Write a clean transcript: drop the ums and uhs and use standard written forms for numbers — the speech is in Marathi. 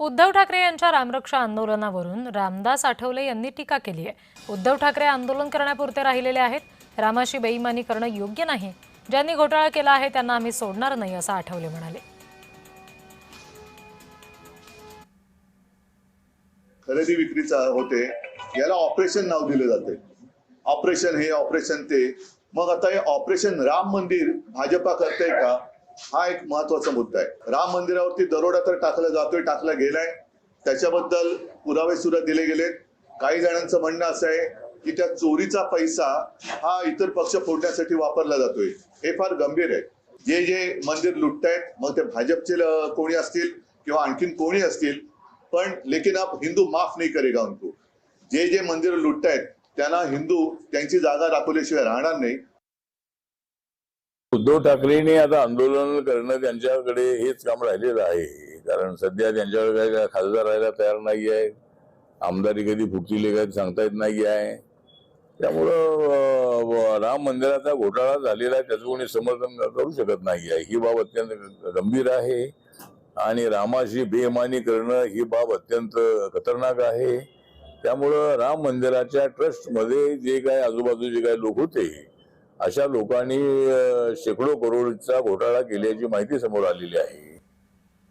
उद्धव ठाकरे यांच्या रामरक्षा आंदोलनावरून रामदास आठवले यांनी टीका केली आहे। उद्धव ठाकरे आंदोलन करण्यापुरते राहिलेले आहेत। रामाशी बेईमानी करणं योग्य नाही। ज्यांनी घोटाळा केला आहे त्यांना आम्ही सोडणार नाही असं आठवले म्हणाले। खरेदी विक्रीचा होते याला ऑपरेशन नाव दिले जाते। ऑपरेशन हे ऑपरेशन ते, मग आता हे ऑपरेशन राम मंदिर भाजपा करते का, हा एक महत्वाचा मुद्दा आहे। राम मंदिरावरती दरोडा तर टाकला जातोय, टाकला गेलाय, त्याच्याबद्दल पुरावे सुद्धा दिले गेलेत। काही जणांचं म्हणणं असं आहे की त्या चोरीचा पैसा हा इतर पक्ष फोडण्यासाठी वापरला जातोय। हे फार गंभीर आहे। जे जे मंदिर लुटतायत, मग ते भाजपचे कोणी असतील किंवा आणखीन कोणी असतील, पण लेकिन आप हिंदू माफ नहीं करेगा उनको। जे जे मंदिर लुटतायत त्यांना हिंदू त्यांची जागा दाखवल्याशिवाय राहणार नाही। उद्धव ठाकरेंनी आता आंदोलन करणं त्यांच्याकडे हेच काम राहिलेलं आहे, कारण सध्या त्यांच्याकडे काय खासदार राहायला तयार नाही आहे, आमदारी कधी फुटतील काय सांगता येत नाही आहे। त्यामुळं राम मंदिराचा घोटाळा झालेला आहे, त्याचं कोणी समर्थन करू शकत नाही आहे। ही बाब अत्यंत गंभीर आहे आणि रामाशी बेईमानी करणं ही बाब अत्यंत खतरनाक आहे। त्यामुळं राम मंदिराच्या ट्रस्टमध्ये जे काय आजूबाजूचे काय लोक होते, अशा लोकांनी शेकडो करोडचा घोटाळा केल्याची माहिती समोर आलेली आहे।